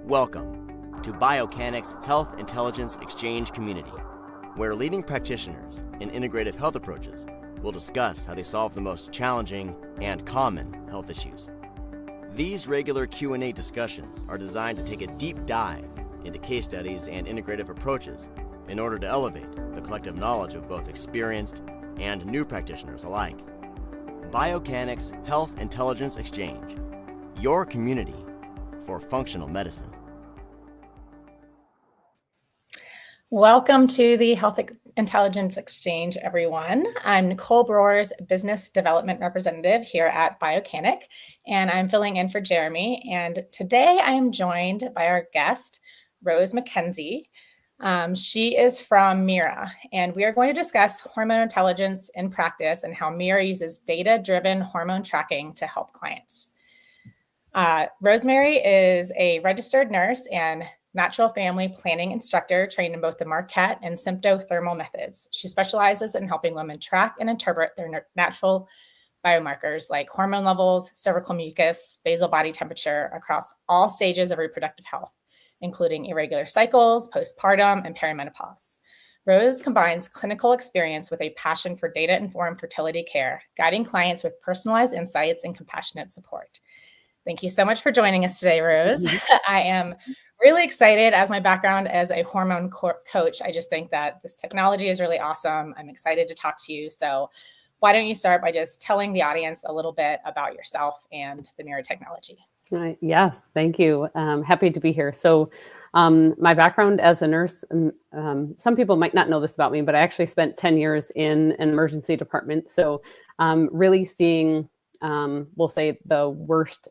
Welcome to Biocanic's Health Intelligence Exchange community, where leading practitioners in integrative health approaches will discuss how they solve the most challenging and common health issues. These regular Q&A discussions are designed to take a deep dive into case studies and integrative approaches in order to elevate the collective knowledge of both experienced and new practitioners alike. Biocanic's Health Intelligence Exchange, your community for functional medicine. Welcome to the Health Intelligence Exchange, everyone. I'm Nicole Brors, Business Development Representative here at Biocanic, and I'm filling in for Jeremy. And today I am joined by our guest, Rosemary MacKenzie. She is from Mira, and we are going to discuss hormone intelligence in practice and how Mira uses data-driven hormone tracking to help clients. Rosemary is a registered nurse and natural family planning instructor trained in both the Marquette and Sympto-Thermal Methods. She specializes in helping women track and interpret their natural biomarkers like hormone levels, cervical mucus, basal body temperature across all stages of reproductive health, including irregular cycles, postpartum, and perimenopause. Rose combines clinical experience with a passion for data-informed fertility care, guiding clients with personalized insights and compassionate support. Thank you so much for joining us today, Rose. I am really excited. As my background as a hormone coach, I just think that this technology is really awesome. I'm excited to talk to you. So why don't you start by just telling the audience a little bit about yourself and the Mira technology? Yes, thank you. Happy to be here. So my background as a nurse, some people might not know this about me, but I actually spent 10 years in an emergency department. So really seeing, we'll say, the worst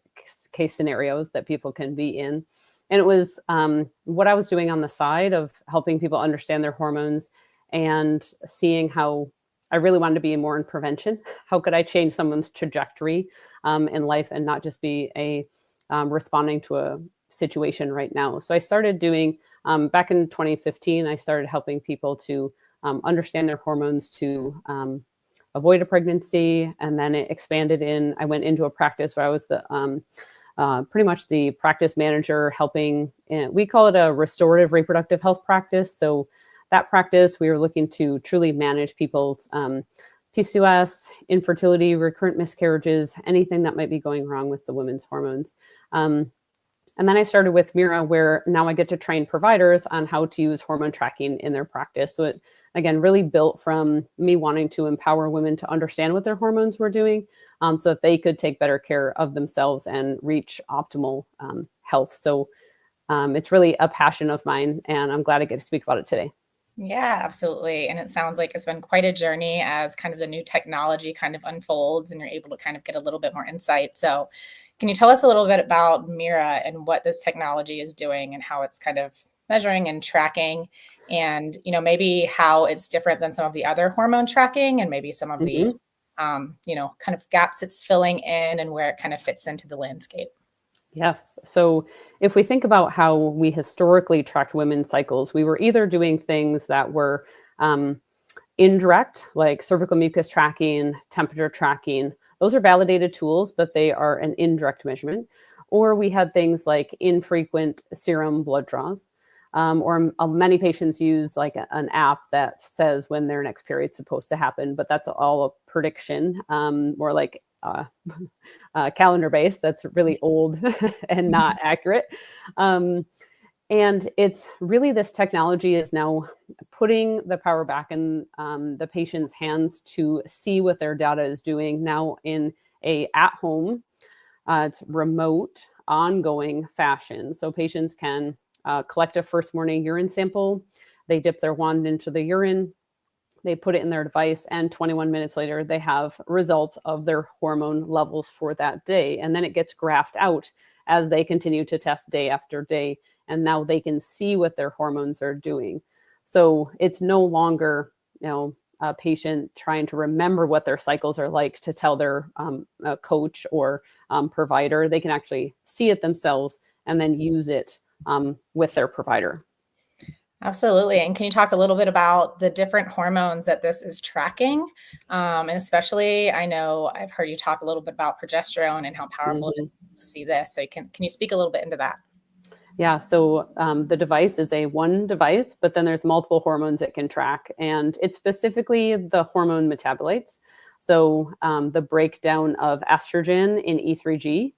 case scenarios that people can be in. And it was what I was doing on the side of helping people understand their hormones and seeing how I really wanted to be more in prevention. How could I change someone's trajectory in life and not just be responding to a situation right now? So I started doing, back in 2015, I started helping people to understand their hormones to avoid a pregnancy. And then it expanded I went into a practice where I was pretty much the practice manager helping, we call it a restorative reproductive health practice. So that practice, we were looking to truly manage people's PCOS, infertility, recurrent miscarriages, anything that might be going wrong with the women's hormones. And then I started with Mira, where now I get to train providers on how to use hormone tracking in their practice. So it, again, really built from me wanting to empower women to understand what their hormones were doing so that they could take better care of themselves and reach optimal health. So it's really a passion of mine, and I'm glad I get to speak about it today. Yeah, absolutely. And it sounds like it's been quite a journey as kind of the new technology kind of unfolds and you're able to kind of get a little bit more insight. So can you tell us a little bit about Mira and what this technology is doing and how it's kind of measuring and tracking and, maybe how it's different than some of the other hormone tracking and maybe some of the, kind of gaps it's filling in and where it kind of fits into the landscape? Yes. So if we think about how we historically tracked women's cycles, we were either doing things that were indirect, like cervical mucus tracking, temperature tracking. Those are validated tools, but they are an indirect measurement. Or we had things like infrequent serum blood draws. Or many patients use like an app that says when their next period's supposed to happen, but that's all a prediction, more like calendar based. That's really old and not accurate. And it's really, this technology is now putting the power back in the patient's hands to see what their data is doing now in a at-home, it's remote, ongoing fashion. So patients can collect a first morning urine sample. They dip their wand into the urine. They put it in their device, and 21 minutes later, they have results of their hormone levels for that day. And then it gets graphed out as they continue to test day after day. And now they can see what their hormones are doing. So it's no longer, a patient trying to remember what their cycles are like to tell their coach or provider. They can actually see it themselves and then use it with their provider. Absolutely. And can you talk a little bit about the different hormones that this is tracking? And especially, I know I've heard you talk a little bit about progesterone and how powerful it is to see this. So can you speak a little bit into that? Yeah, so the device is one device, but then there's multiple hormones it can track, and it's specifically the hormone metabolites. So the breakdown of estrogen in E3G,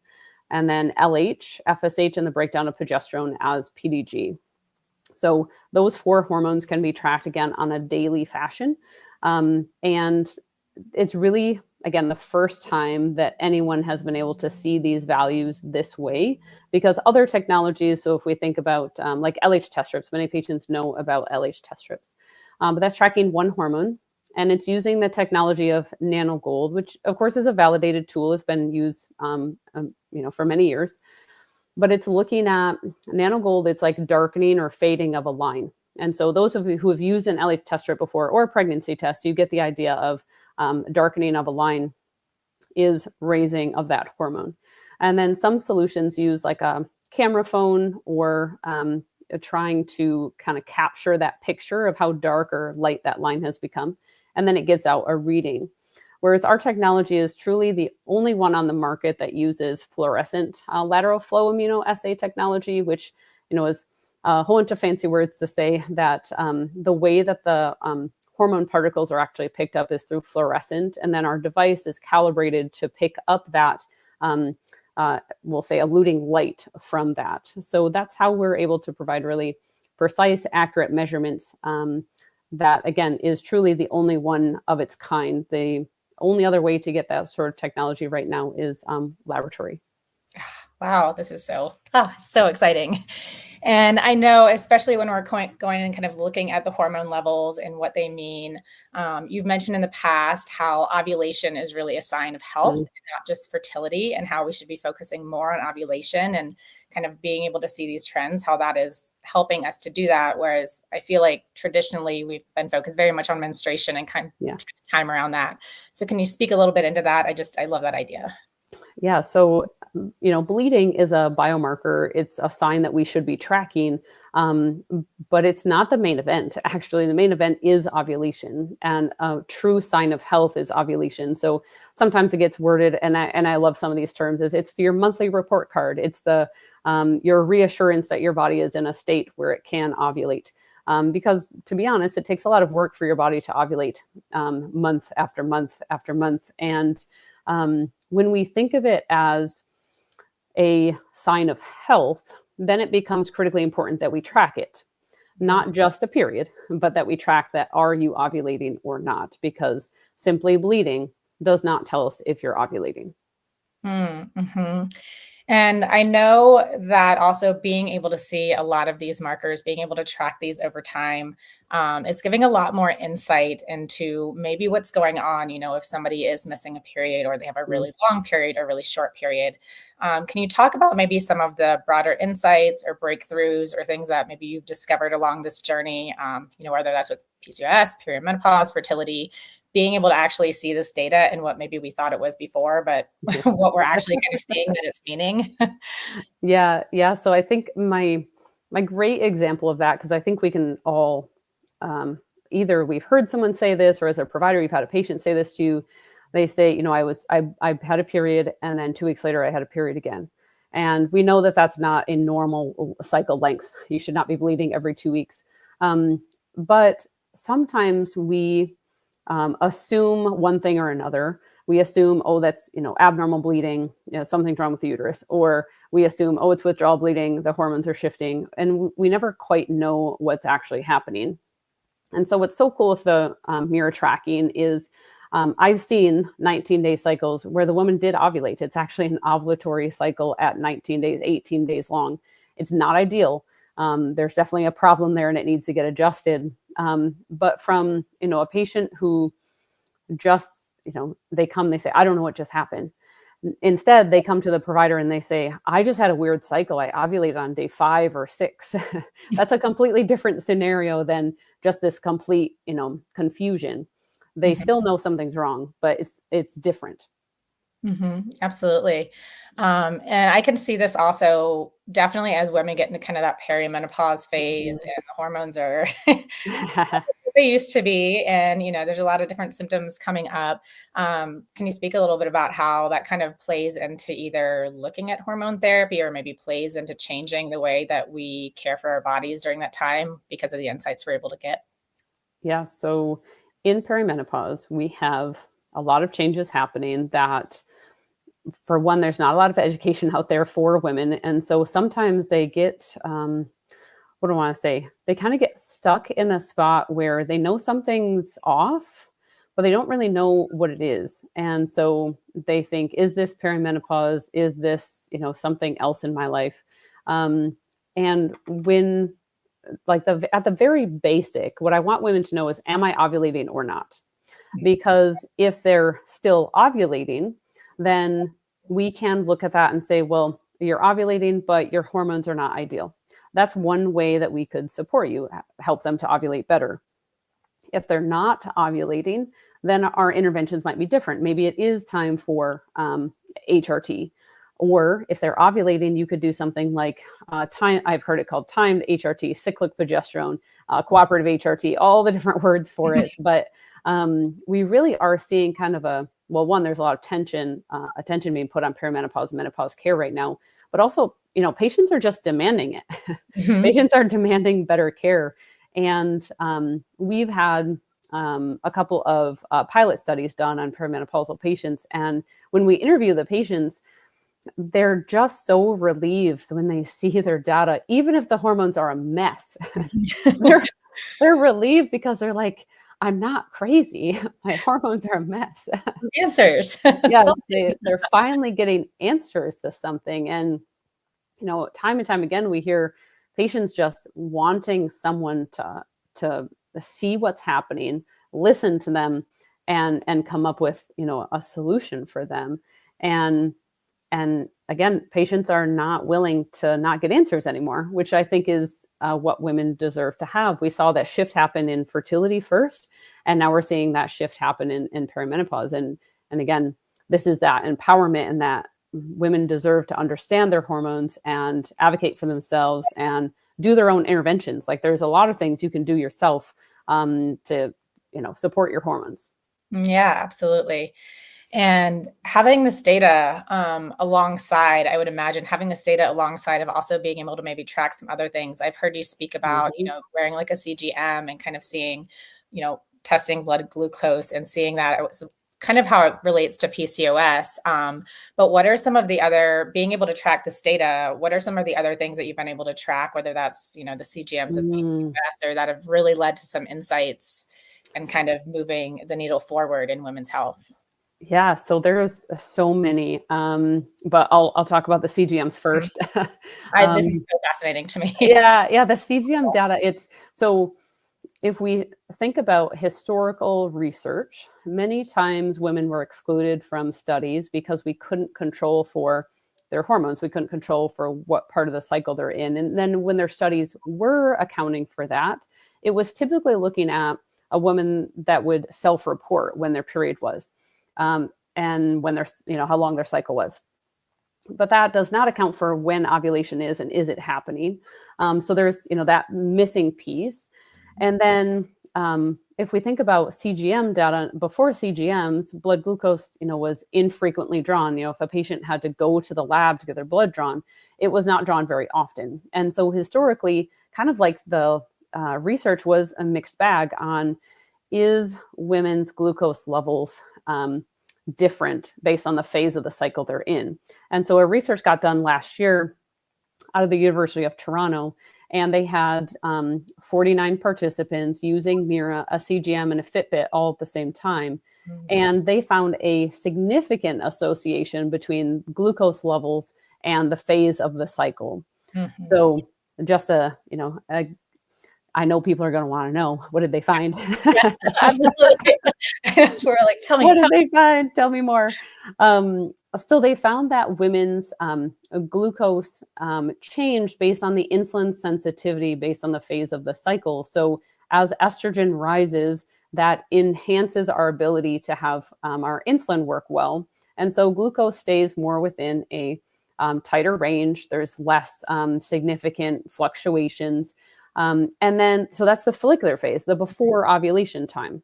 and then LH, FSH, and the breakdown of progesterone as PDG. So those 4 hormones can be tracked again on a daily fashion. And it's really, again, the first time that anyone has been able to see these values this way, because other technologies, so if we think about like LH test strips, many patients know about LH test strips, but that's tracking one hormone. And it's using the technology of nanogold, which of course is a validated tool. It's been used for many years. But it's looking at nanogold, it's like darkening or fading of a line. And so those of you who have used an LH test strip before or a pregnancy test, you get the idea of darkening of a line is raising of that hormone. And then some solutions use like a camera phone or trying to kind of capture that picture of how dark or light that line has become. And then it gives out a reading. Whereas our technology is truly the only one on the market that uses fluorescent lateral flow immunoassay technology, which is a whole bunch of fancy words to say that the way that the hormone particles are actually picked up is through fluorescent, and then our device is calibrated to pick up that we'll say eluting light from that. So that's how we're able to provide really precise, accurate measurements. That again is truly the only one of its kind. The only other way to get that sort of technology right now is laboratory. Wow, this is so exciting. And I know, especially when we're going and kind of looking at the hormone levels and what they mean, you've mentioned in the past how ovulation is really a sign of health, and not just fertility, and how we should be focusing more on ovulation and kind of being able to see these trends, how that is helping us to do that. Whereas I feel like traditionally we've been focused very much on menstruation and kind of time around that. So can you speak a little bit into that? I love that idea. Yeah. So, bleeding is a biomarker. It's a sign that we should be tracking, but it's not the main event. Actually, the main event is ovulation, and a true sign of health is ovulation. So sometimes it gets worded, and I love some of these terms, is it's your monthly report card. It's your reassurance that your body is in a state where it can ovulate. Because to be honest, it takes a lot of work for your body to ovulate month after month after month. And when we think of it as a sign of health, then it becomes critically important that we track it, not just a period, but that we track that are you ovulating or not, because simply bleeding does not tell us if you're ovulating. Mm-hmm. And I know that also being able to see a lot of these markers, being able to track these over time, is giving a lot more insight into maybe what's going on, if somebody is missing a period or they have a really long period or really short period. Can you talk about maybe some of the broader insights or breakthroughs or things that maybe you've discovered along this journey, whether that's with PCOS, perimenopause, fertility, being able to actually see this data and what maybe we thought it was before, but what we're actually kind of seeing that it's meaning. Yeah. So I think my great example of that, because I think we can all either we've heard someone say this, or as a provider, you've had a patient say this to you. They say, I had a period, and then 2 weeks later I had a period again. And we know that that's not a normal cycle length. You should not be bleeding every 2 weeks. But sometimes we assume one thing or another. We assume, that's, abnormal bleeding, something's wrong with the uterus, or we assume, it's withdrawal bleeding, the hormones are shifting, and we never quite know what's actually happening. And so what's so cool with the Mira tracking is I've seen 19-day cycles where the woman did ovulate. It's actually an ovulatory cycle at 19 days, 18 days long. It's not ideal. There's definitely a problem there and it needs to get adjusted. But from, a patient who just, they come, they say, I don't know what just happened. Instead, they come to the provider and they say, I just had a weird cycle. I ovulated on day 5 or 6. That's a completely different scenario than just this complete, confusion. They still know something's wrong, but it's different. Absolutely. And I can see this also definitely as women get into kind of that perimenopause phase and the hormones are, they they used to be. And, there's a lot of different symptoms coming up. Can you speak a little bit about how that kind of plays into either looking at hormone therapy or maybe plays into changing the way that we care for our bodies during that time because of the insights we're able to get? Yeah. So in perimenopause, we have a lot of changes happening that, for one, there's not a lot of education out there for women. And so sometimes they get, what do I want to say? They kind of get stuck in a spot where they know something's off, but they don't really know what it is. And so they think, is this perimenopause? Is this, something else in my life? And when, at the very basic, what I want women to know is, am I ovulating or not? Because if they're still ovulating, then we can look at that and say, well, you're ovulating, but your hormones are not ideal. That's one way that we could support you, help them to ovulate better. If they're not ovulating, then our interventions might be different. Maybe it is time for HRT. Or if they're ovulating, you could do something like I've heard it called timed HRT, cyclic progesterone, cooperative HRT, all the different words for it. But we really are seeing kind of one, there's a lot of attention being put on perimenopause and menopause care right now. But also, patients are just demanding it. Mhm. Patients are demanding better care. And we've had a couple of pilot studies done on perimenopausal patients. And when we interview the patients, they're just so relieved when they see their data, even if the hormones are a mess. they're relieved because they're like, I'm not crazy. My hormones are a mess. Answers. Yeah, they're finally getting answers to something. And, time and time again, we hear patients just wanting someone to see what's happening, listen to them, and come up with, a solution for them. And again, patients are not willing to not get answers anymore, which I think is what women deserve to have. We saw that shift happen in fertility first, and now we're seeing that shift happen in perimenopause. And again, this is that empowerment, and that women deserve to understand their hormones and advocate for themselves and do their own interventions. Like, there's a lot of things you can do yourself to, support your hormones. Yeah, absolutely. And having this data alongside, I would imagine having this data alongside of also being able to maybe track some other things. I've heard you speak about, wearing like a CGM and kind of seeing, testing blood glucose and seeing that it was kind of how it relates to PCOS. But what are some of the other, being able to track this data, what are some of the other things that you've been able to track, whether that's, the CGMs of PCOS or that have really led to some insights and kind of moving the needle forward in women's health? Yeah, so there's so many, but I'll talk about the CGMs first. This is so fascinating to me. Yeah, the CGM data. So if we think about historical research, many times women were excluded from studies because we couldn't control for their hormones. We couldn't control for what part of the cycle they're in. And then when their studies were accounting for that, it was typically looking at a woman that would self-report when their period was. And when there's, how long their cycle was. But that does not account for when ovulation is and is it happening. So there's, that missing piece. And then if we think about CGM data, before CGMs, blood glucose, was infrequently drawn. If a patient had to go to the lab to get their blood drawn, it was not drawn very often. And so historically, kind of like the research was a mixed bag on, is women's glucose levels different based on the phase of the cycle they're in. And so a research got done last year out of the University of Toronto, and they had 49 participants using Mira, a CGM, and a Fitbit all at the same time. Mm-hmm. And they found a significant association between glucose levels and the phase of the cycle. Mm-hmm. So just I know people are going to want to know, what did they find? Yes, absolutely. We're like, tell me. What did they find? Tell me more. So they found that women's glucose changed based on the insulin sensitivity based on the phase of the cycle. So as estrogen rises, that enhances our ability to have our insulin work well. And so glucose stays more within a tighter range. There's less significant fluctuations. And then, so that's the follicular phase, the before ovulation time.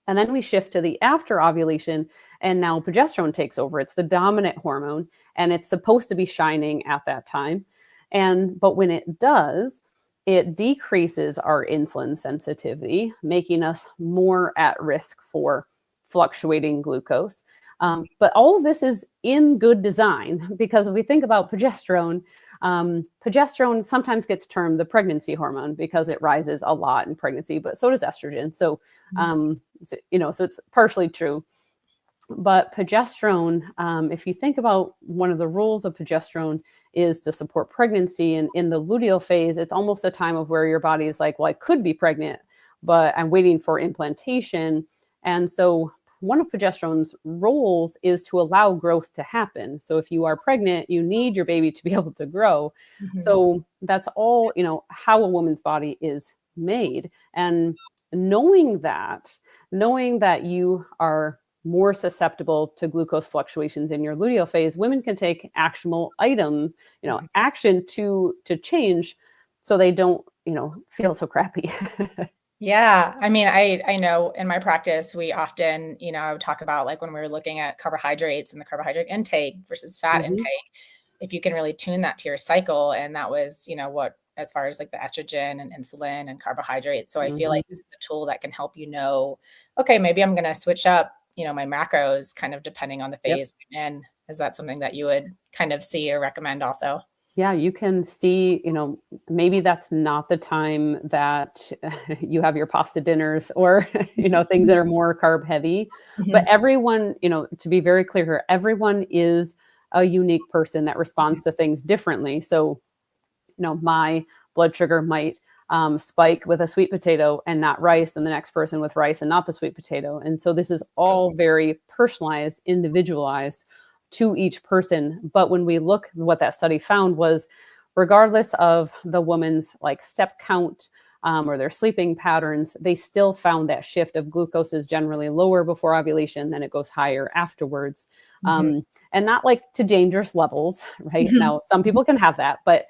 And then we shift to the after ovulation, and now progesterone takes over. It's the dominant hormone, and it's supposed to be shining at that time. But when it does, it decreases our insulin sensitivity, making us more at risk for fluctuating glucose. But all of this is in good design, because if we think about progesterone, progesterone sometimes gets termed the pregnancy hormone because it rises a lot in pregnancy, but so does estrogen. So, so it's partially true. But progesterone, if you think about one of the roles of progesterone is to support pregnancy. And in the luteal phase, it's almost a time of where your body is like, well, I could be pregnant, but I'm waiting for implantation. And so one of progesterone's roles is to allow growth to happen. So if you are pregnant, you need your baby to be able to grow. So that's all, how a woman's body is made. And knowing that you are more susceptible to glucose fluctuations in your luteal phase, women can take actionable action to change so they don't, feel so crappy. Yeah. I mean, I know in my practice, we often, I would talk about like when we were looking at carbohydrates and the carbohydrate intake versus fat intake, if you can really tune that to your cycle. And that was, what, as far as like the estrogen and insulin and carbohydrates. So I feel like this is a tool that can help okay, maybe I'm going to switch up, my macros kind of depending on the phase I'm in. Is that something that you would kind of see or recommend also? Yeah, you can see, maybe that's not the time that you have your pasta dinners or, things that are more carb heavy. But everyone, to be very clear here, everyone is a unique person that responds to things differently. So, my blood sugar might spike with a sweet potato and not rice, and the next person with rice and not the sweet potato. And so this is all very personalized, individualized to each person. But when we look, what that study found was, regardless of the woman's like step count or their sleeping patterns, they still found that shift of glucose is generally lower before ovulation, then it goes higher afterwards. And not like to dangerous levels, right? Now, some people can have that, but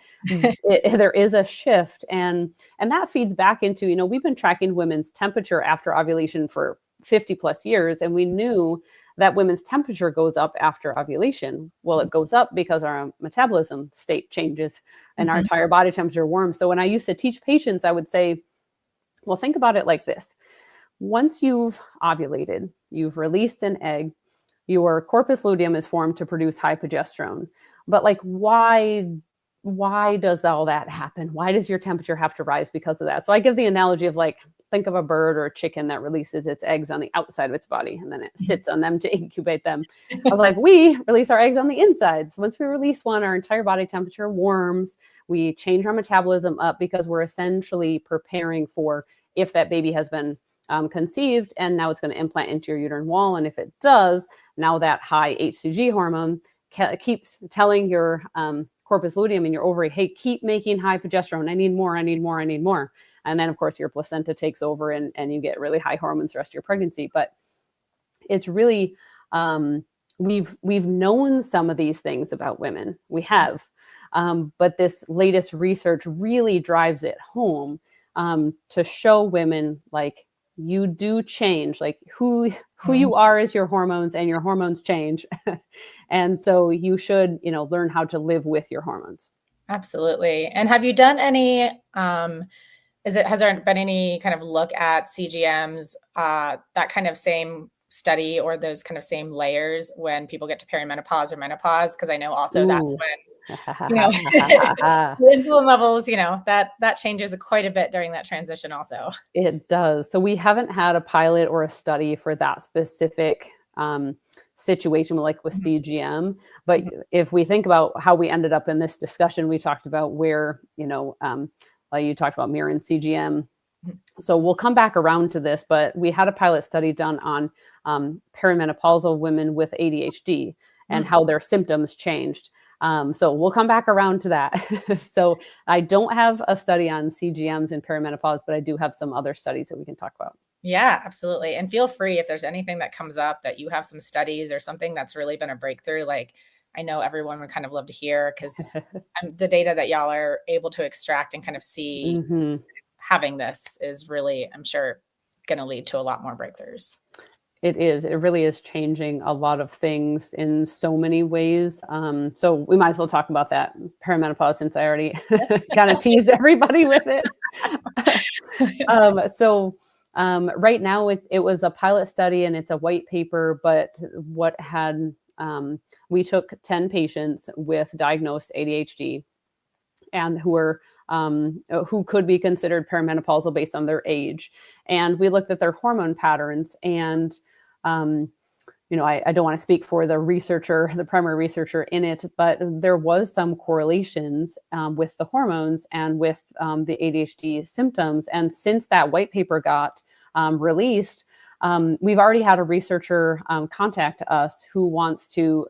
there is a shift, and that feeds back into, we've been tracking women's temperature after ovulation for 50 plus years, and we knew that women's temperature goes up after ovulation. Well, it goes up because our metabolism state changes and our entire body temperature warms. So when I used to teach patients, I would say, well, think about it like this. Once you've ovulated, you've released an egg, your corpus luteum is formed to produce high progesterone. But like, why does all that happen? Why does your temperature have to rise because of that? So I give the analogy of like, think of a bird or a chicken that releases its eggs on the outside of its body, and then it sits on them to incubate them. I was like, we release our eggs on the inside. So once we release one, our entire body temperature warms. We change our metabolism up because we're essentially preparing for if that baby has been conceived and now it's going to implant into your uterine wall. And if it does, now that high HCG hormone keeps telling your corpus luteum in your ovary, hey, keep making high progesterone. I need more, I need more, I need more. And then, of course, your placenta takes over and you get really high hormones the rest of your pregnancy. But it's really, we've known some of these things about women. We have. But this latest research really drives it home to show women, like, you do change, like who you are is your hormones, and your hormones change. And so you should, learn how to live with your hormones. Absolutely. And have you done any, has there been any kind of look at CGMs, that kind of same study or those kind of same layers when people get to perimenopause or menopause? Because I know also that's when, the insulin levels, that changes quite a bit during that transition also. It does. So we haven't had a pilot or a study for that specific situation like with CGM. But if we think about how we ended up in this discussion, we talked about where, like you talked about Mira and CGM. So we'll come back around to this, but we had a pilot study done on perimenopausal women with ADHD and how their symptoms changed. So we'll come back around to that. So I don't have a study on CGMs in perimenopause, but I do have some other studies that we can talk about. Yeah, absolutely. And feel free if there's anything that comes up that you have some studies or something that's really been a breakthrough, like I know everyone would kind of love to hear, because the data that y'all are able to extract and kind of see having this is really, I'm sure, going to lead to a lot more breakthroughs. It is. It really is changing a lot of things in so many ways. So we might as well talk about that perimenopause, since I already kind of teased everybody with it. Right now it was a pilot study and it's a white paper, but we took 10 patients with diagnosed ADHD and who could be considered perimenopausal based on their age. And we looked at their hormone patterns, and I don't want to speak for the primary researcher in it, but there was some correlations with the hormones and with the ADHD symptoms. And since that white paper got released, we've already had a researcher contact us who wants to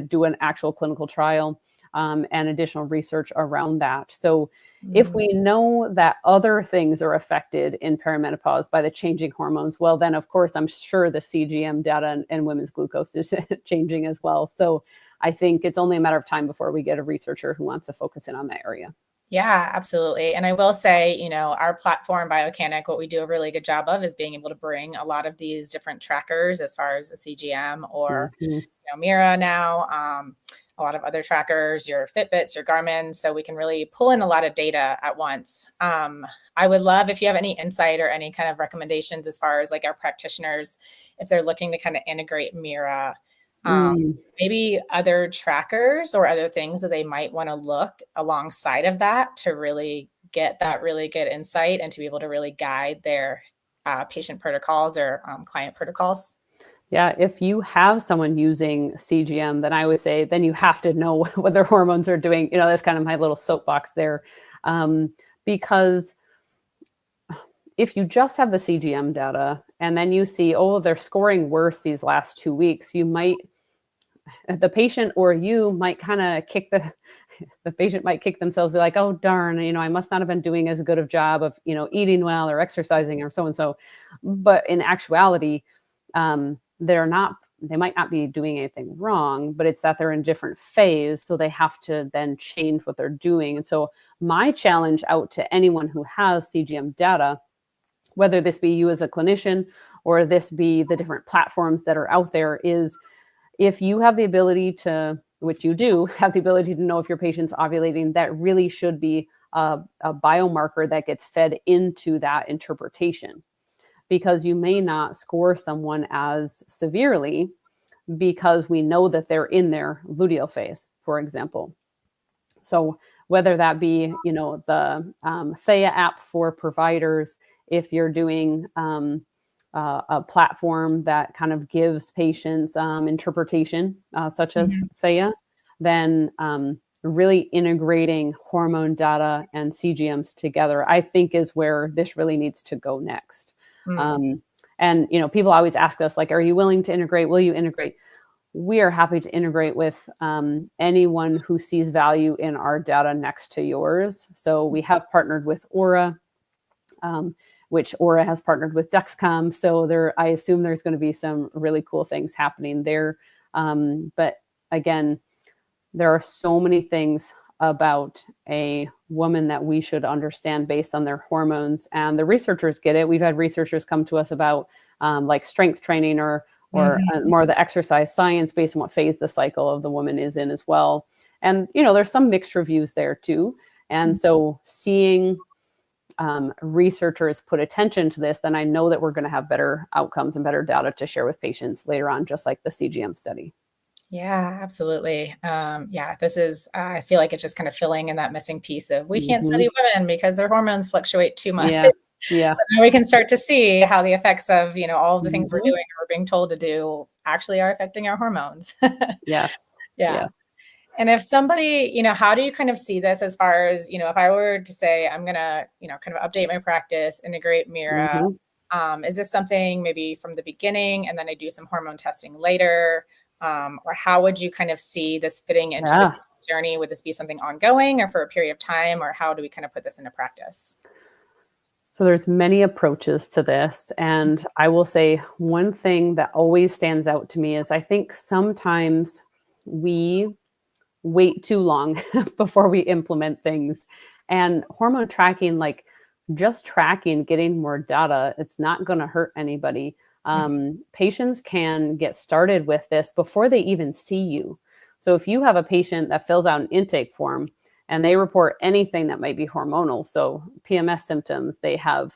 do an actual clinical trial and additional research around that. So if we know that other things are affected in perimenopause by the changing hormones, well, then of course, I'm sure the CGM data and women's glucose is changing as well. So I think it's only a matter of time before we get a researcher who wants to focus in on that area. Yeah, absolutely. And I will say, our platform, Biocanic, what we do a really good job of is being able to bring a lot of these different trackers, as far as the CGM or Mira now, a lot of other trackers, your Fitbits, your Garmin, so we can really pull in a lot of data at once. I would love if you have any insight or any kind of recommendations as far as like our practitioners, if they're looking to kind of integrate Mira, maybe other trackers or other things that they might want to look alongside of that to really get that really good insight and to be able to really guide their patient protocols or client protocols. Yeah, if you have someone using CGM, then I would say, then you have to know what their hormones are doing. That's kind of my little soapbox there. Because if you just have the CGM data and then you see, they're scoring worse these last 2 weeks, the patient or you might kind of the patient might kick themselves, be like, oh, darn, I must not have been doing as good of job of, eating well or exercising or so and so. But in actuality, they might not be doing anything wrong, but it's that they're in different phase. So they have to then change what they're doing. And so my challenge out to anyone who has CGM data, whether this be you as a clinician or this be the different platforms that are out there, is if you have the ability to, which you do have the ability to know if your patient's ovulating, that really should be a biomarker that gets fed into that interpretation. Because you may not score someone as severely because we know that they're in their luteal phase, for example. So whether that be, the Thea app for providers, if you're doing a platform that kind of gives patients interpretation, such as Thea, then really integrating hormone data and CGMs together, I think is where this really needs to go next. And, people always ask us, like, are you willing to integrate? Will you integrate? We are happy to integrate with anyone who sees value in our data next to yours. So we have partnered with Aura, which Aura has partnered with Dexcom. So I assume there's going to be some really cool things happening there. But again, there are so many things about a woman that we should understand based on their hormones, and the researchers get it. We've had researchers come to us about like strength training or more of the exercise science based on what phase the cycle of the woman is in as well. And there's some mixed reviews there too. And so seeing researchers put attention to this, then I know that we're going to have better outcomes and better data to share with patients later on, just like the CGM study. Yeah, absolutely. This is, I feel like it's just kind of filling in that missing piece of we can't study women because their hormones fluctuate too much. Yeah. So now we can start to see how the effects of, all of the things we're doing or we're being told to do actually are affecting our hormones. Yes. Yeah. And if somebody, how do you kind of see this as far as, if I were to say, I'm going to, kind of update my practice, integrate Mira, is this something maybe from the beginning and then I do some hormone testing later? Or how would you kind of see this fitting into the journey? Would this be something ongoing or for a period of time, or how do we kind of put this into practice? So there's many approaches to this. And I will say one thing that always stands out to me is I think sometimes we wait too long before we implement things. And hormone tracking, like just tracking, getting more data, it's not going to hurt anybody. Patients can get started with this before they even see you. So if you have a patient that fills out an intake form and they report anything that might be hormonal, so PMS symptoms, they have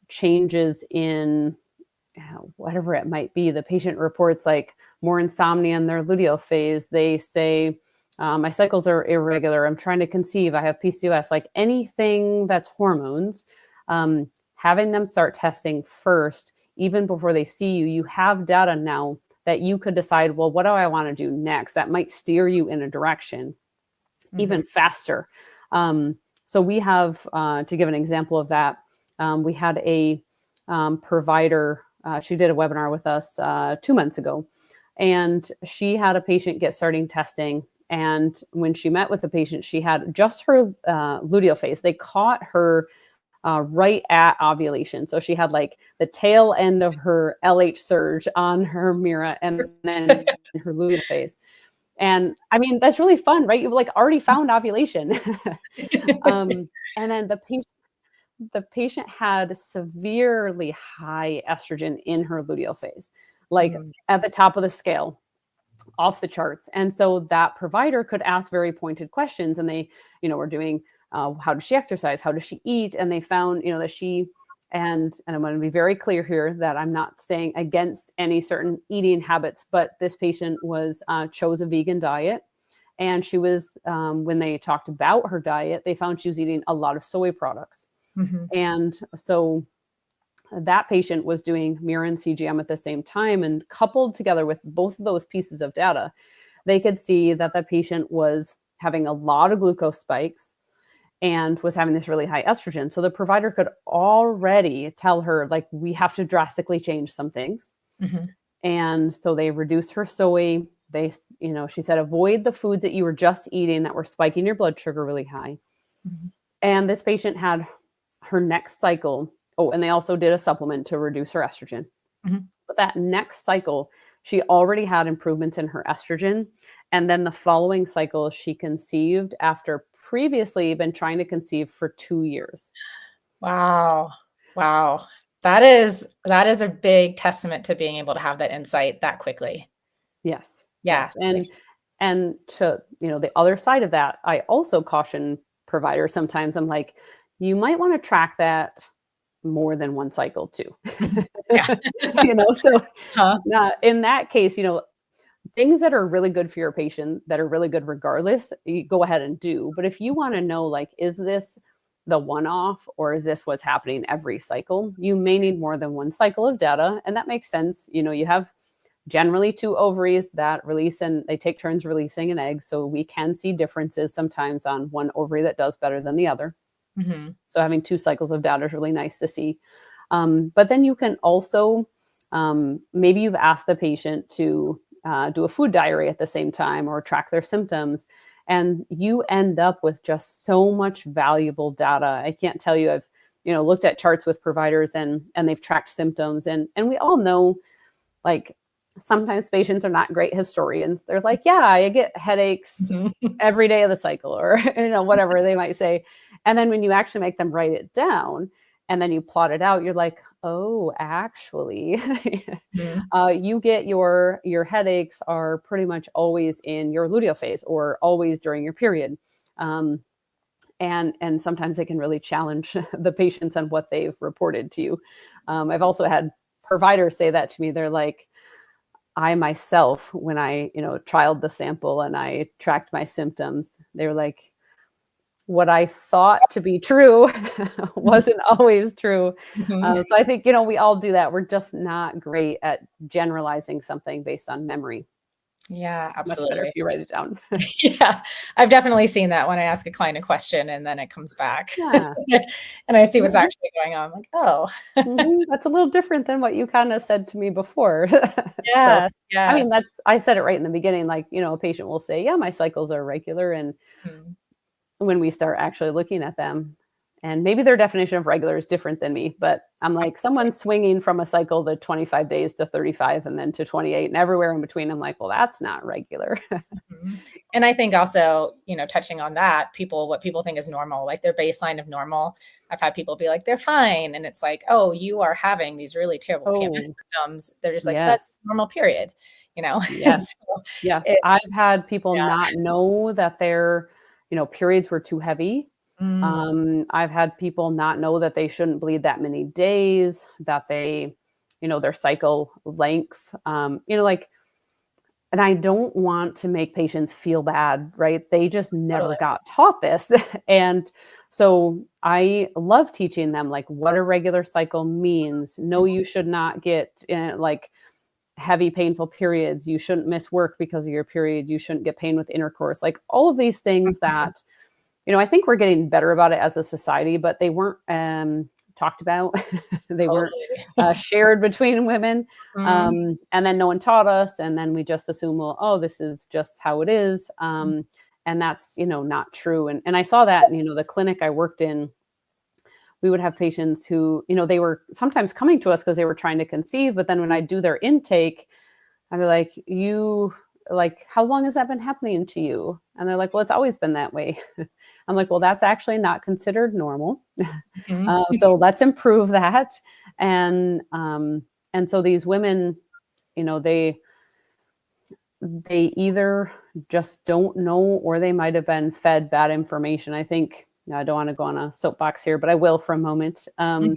changes in whatever it might be. The patient reports like more insomnia in their luteal phase. They say, my cycles are irregular. I'm trying to conceive. I have PCOS, like anything that's hormones, having them start testing first, even before they see you. You have data now that you could decide, well, what do I want to do next? That might steer you in a direction even faster. So we have, to give an example of that, we had a provider, she did a webinar with us 2 months ago, and she had a patient get starting testing. And when she met with the patient, she had just her luteal phase. They caught her right at ovulation. So she had like the tail end of her LH surge on her Mira and then her luteal phase. And I mean, that's really fun, right? You've like already found ovulation. And then the patient had severely high estrogen in her luteal phase, like at the top of the scale, off the charts. And so that provider could ask very pointed questions, and they, were doing, how does she exercise? How does she eat? And they found, that she, and I'm going to be very clear here that I'm not saying against any certain eating habits, but this patient was, chose a vegan diet. And she was, when they talked about her diet, they found she was eating a lot of soy products. And so that patient was doing Mira and CGM at the same time, and coupled together with both of those pieces of data, they could see that the patient was having a lot of glucose spikes and was having this really high estrogen. So the provider could already tell her, like, we have to drastically change some things. And so they reduced her soy. They, she said, avoid the foods that you were just eating that were spiking your blood sugar really high. And this patient had her next cycle. Oh, and they also did a supplement to reduce her estrogen. But that next cycle, she already had improvements in her estrogen. And then the following cycle, she conceived after previously been trying to conceive for 2 years. Wow. That is a big testament to being able to have that insight that quickly. Yes. Yeah. Yes. And to, the other side of that, I also caution providers sometimes. I'm like, you might want to track that more than one cycle too. So in that case, things that are really good for your patient, that are really good regardless, you go ahead and do. But if you want to know, like, is this the one-off or is this what's happening every cycle? You may need more than one cycle of data. And that makes sense. You have generally 2 ovaries that release, and they take turns releasing an egg. So we can see differences sometimes on one ovary that does better than the other. So having 2 cycles of data is really nice to see. But then you can also, maybe you've asked the patient to do a food diary at the same time or track their symptoms, and you end up with just so much valuable data. I can't tell you, I've, looked at charts with providers and they've tracked symptoms, and we all know, like, sometimes patients are not great historians. They're like, yeah, I get headaches every day of the cycle, or, whatever they might say. And then when you actually make them write it down and then you plot it out, you're like, oh, actually, you get your headaches are pretty much always in your luteal phase or always during your period. And sometimes they can really challenge the patients on what they've reported to you. I've also had providers say that to me. They're like, I myself, when I, trialed the sample and I tracked my symptoms, they were like, what I thought to be true wasn't always true. So I think, we all do that. We're just not great at generalizing something based on memory. Yeah, absolutely. Much better if you write it down. Yeah, I've definitely seen that when I ask a client a question and then it comes back. Yeah. And I see what's actually going on. I'm like, oh. That's a little different than what you kind of said to me before. Yes, yes. I mean, I said it right in the beginning, like, a patient will say, yeah, my cycles are regular. And when we start actually looking at them, and maybe their definition of regular is different than me, but I'm like, someone's swinging from a cycle to 25 days to 35 and then to 28 and everywhere in between. I'm like, well, that's not regular. And I think also, touching on that, what people think is normal, like their baseline of normal. I've had people be like, they're fine. And it's like, oh, you are having these really terrible PMS symptoms. They're just like, that's just normal period, Yes. So yes. I've had people not know that their, periods were too heavy. I've had people not know that they shouldn't bleed that many days, that they, their cycle length, and I don't want to make patients feel bad, right? They just never got taught this. And so I love teaching them like what a regular cycle means. No, you should not get like heavy painful periods. You shouldn't miss work because of your period. You shouldn't get pain with intercourse. Like all of these things that, I think we're getting better about it as a society, but they weren't talked about. They weren't shared between women. And then no one taught us. And then we just assume, well, oh, this is just how it is. And that's, not true. And I saw that, the clinic I worked in, we would have patients who, they were sometimes coming to us because they were trying to conceive. But then when I do their intake, I'd be like, how long has that been happening to you? And they're like, well, it's always been that way. I'm like, well, that's actually not considered normal. So let's improve that. And so these women, they either just don't know, or they might've been fed bad information. I think, I don't want to go on a soapbox here, but I will for a moment. One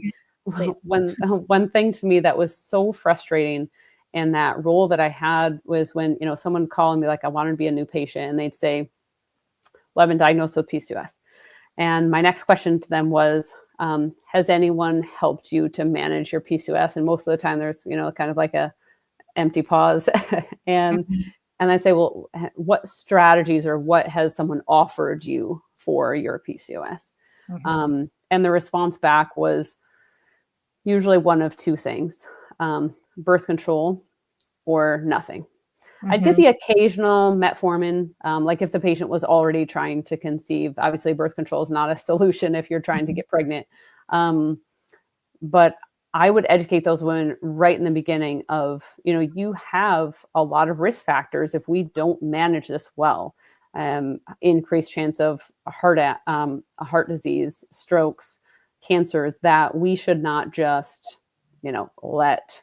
thing to me that was so frustrating in that role that I had was when, someone called and be like, I wanted to be a new patient. And they'd say, well, I've been diagnosed with PCOS. And my next question to them was, has anyone helped you to manage your PCOS? And most of the time there's, kind of like a empty pause. And I'd say, well, what strategies or what has someone offered you for your PCOS? And the response back was usually one of two things, birth control or nothing. I'd get the occasional metformin, like if the patient was already trying to conceive. Obviously, birth control is not a solution if you're trying to get pregnant. But I would educate those women right in the beginning of, you have a lot of risk factors if we don't manage this well. Increased chance of heart disease, strokes, cancers, that we should not just, let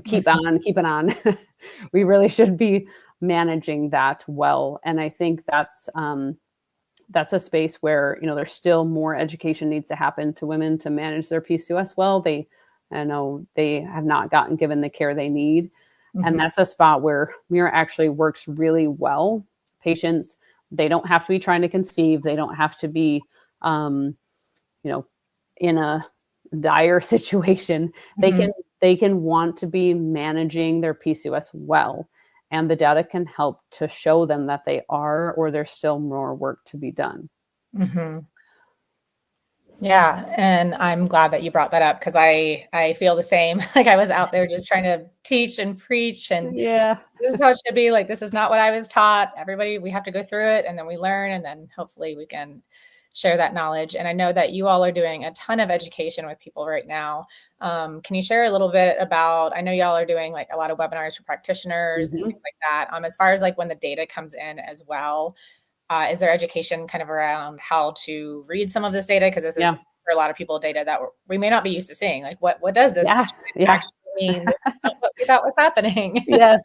keep it on. We really should be managing that well. And I think that's a space where, there's still more education needs to happen to women to manage their PCOS well. They have not gotten given the care they need. And that's a spot where Mira actually works really well. Patients, they don't have to be trying to conceive. They don't have to be, in a dire situation. They can want to be managing their PCOS well, and the data can help to show them that they are, or there's still more work to be done. Yeah. And I'm glad that you brought that up, because I feel the same. Like I was out there just trying to teach and preach, and this is how it should be. Like, this is not what I was taught. Everybody, we have to go through it, and then we learn, and then hopefully we can share that knowledge. And I know that you all are doing a ton of education with people right now. Can you share a little bit about, I know y'all are doing like a lot of webinars for practitioners and things like that. As far as like when the data comes in as well, is there education kind of around how to read some of this data? Because this is for a lot of people data that we may not be used to seeing. Like what does this actually mean? This is not what we thought was happening. Yes.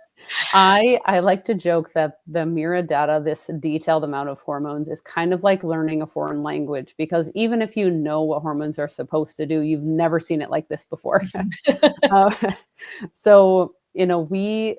I like to joke that the Mira data, this detailed amount of hormones, is kind of like learning a foreign language, because even if you know what hormones are supposed to do, you've never seen it like this before. So, we,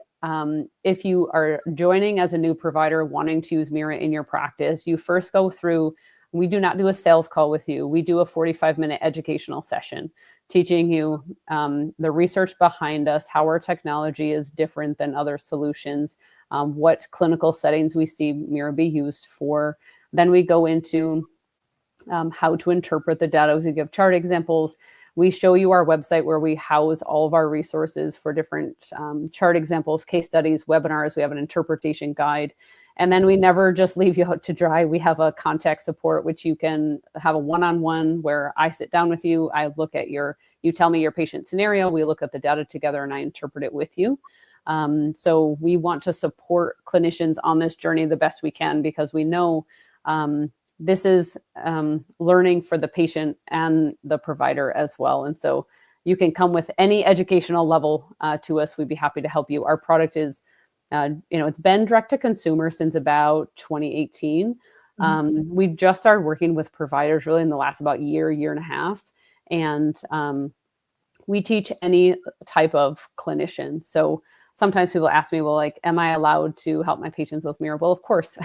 if you are joining as a new provider wanting to use Mira in your practice, you first go through, we do not do a sales call with you. We do a 45-minute educational session teaching you the research behind us, how our technology is different than other solutions, what clinical settings we see Mira be used for. Then we go into how to interpret the data. We give chart examples. We show you our website where we house all of our resources for different chart examples, case studies, webinars. We have an interpretation guide. And then we never just leave you out to dry. We have a contact support, which you can have a one-on-one where I sit down with you. I look at you tell me your patient scenario. We look at the data together and I interpret it with you. So we want to support clinicians on this journey the best we can, because we know this is learning for the patient and the provider as well. And so you can come with any educational level to us. We'd be happy to help you. Our product is it's been direct to consumer since about 2018. We just started working with providers really in the last about year and a half. And we teach any type of clinician. So sometimes people ask me, well, like, am I allowed to help my patients with Mira? Well, of course,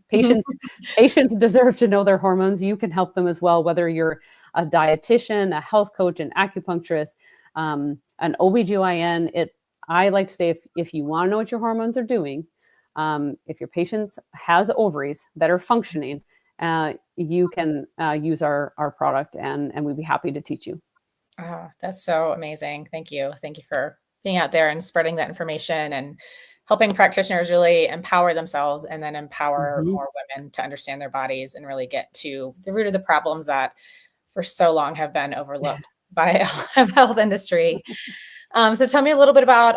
patients deserve to know their hormones. You can help them as well, whether you're a dietitian, a health coach, an acupuncturist, an OBGYN. I like to say, if you want to know what your hormones are doing, if your patient has ovaries that are functioning, you can use our product, and we'd be happy to teach you. Oh, that's so amazing. Thank you. Thank you for being out there and spreading that information and helping practitioners really empower themselves and then empower more women to understand their bodies and really get to the root of the problems that for so long have been overlooked by the health industry. So tell me a little bit about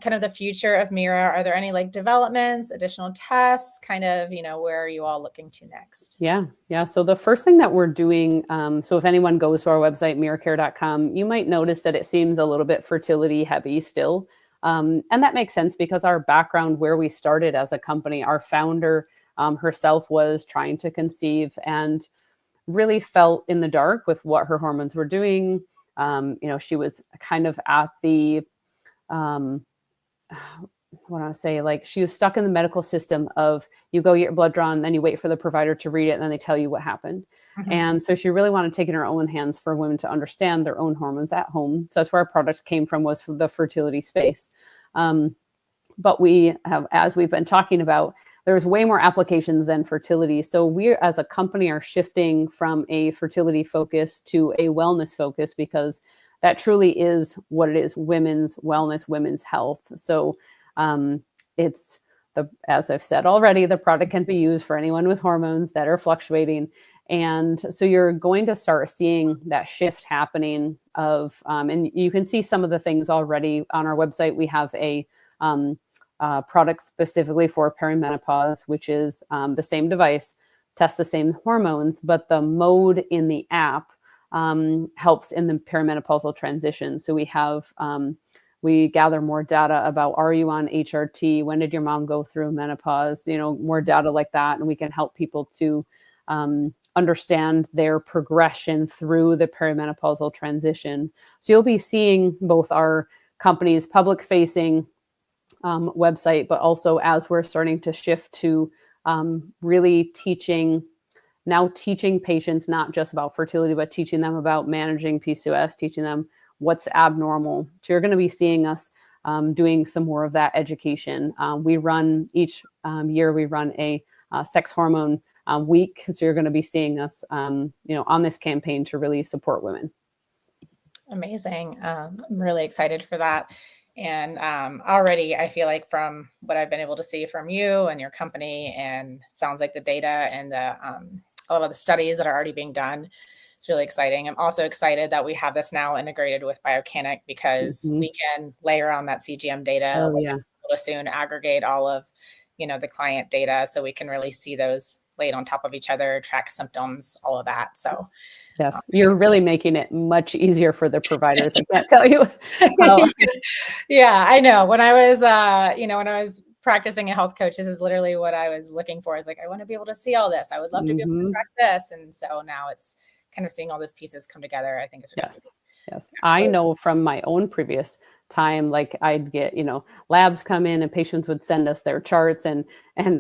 kind of the future of Mira. Are there any like developments, additional tests, kind of, where are you all looking to next? Yeah. So the first thing that we're doing, so if anyone goes to our website, miracare.com, you might notice that it seems a little bit fertility heavy still. And that makes sense because our background, where we started as a company, our founder herself was trying to conceive and really felt in the dark with what her hormones were doing. She was kind of at the, she was stuck in the medical system of you go get your blood drawn, then you wait for the provider to read it, and then they tell you what happened. And so she really wanted to take it in her own hands for women to understand their own hormones at home. So that's where our product came from, was from the fertility space. But we have, as we've been talking about, there's way more applications than fertility. So we as a company are shifting from a fertility focus to a wellness focus, because that truly is what it is: women's wellness, women's health. So as I've said already, the product can be used for anyone with hormones that are fluctuating. And so you're going to start seeing that shift happening and you can see some of the things already on our website. We have a product specifically for perimenopause, which is the same device, tests the same hormones, but the mode in the app helps in the perimenopausal transition. So we gather more data about, are you on HRT? When did your mom go through menopause? More data like that. And we can help people to understand their progression through the perimenopausal transition. So you'll be seeing both our company's public facing website, but also as we're starting to shift to really teaching patients not just about fertility, but teaching them about managing PCOS, teaching them what's abnormal. So you're going to be seeing us doing some more of that education. We run each year, we run a sex hormone week. So you're going to be seeing us, on this campaign to really support women. Amazing. I'm really excited for that. And already I feel like from what I've been able to see from you and your company, and sounds like the data and a lot of the studies that are already being done, it's really exciting. I'm also excited that we have this now integrated with Biocanic, because we can layer on that CGM data. We'll soon aggregate all of, the client data, so we can really see those laid on top of each other, track symptoms, all of that. So yes, you're really making it much easier for the providers. I can't tell you. Yeah, I know. When I was, when I was practicing a health coach, this is literally what I was looking for. Is like, I want to be able to see all this. I would love to be able to track this. And so now it's kind of seeing all those pieces come together. I think it's really cool. Yes. I know from my own previous time, like I'd get, labs come in and patients would send us their charts, and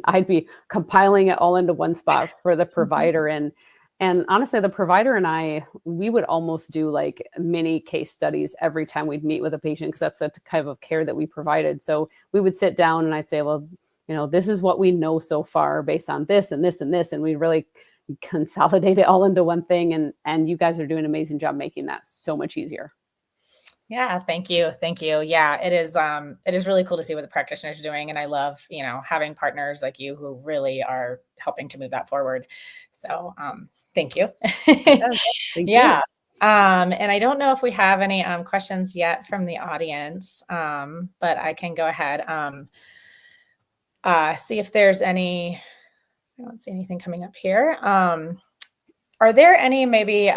I'd be compiling it all into one spot for the provider. And honestly, the provider and we would almost do like mini case studies every time we'd meet with a patient, because that's the kind of care that we provided. So we would sit down and I'd say, well, this is what we know so far based on this and this and this. And we really consolidate it all into one thing. And you guys are doing an amazing job making that so much easier. Yeah, thank you. Thank you. Yeah, it is really cool to see what the practitioners are doing. And I love, having partners like you who really are helping to move that forward. So thank you. Yes, thank you. Yes. And I don't know if we have any questions yet from the audience, but I can go ahead see if there's any. I don't see anything coming up here. Are there any maybe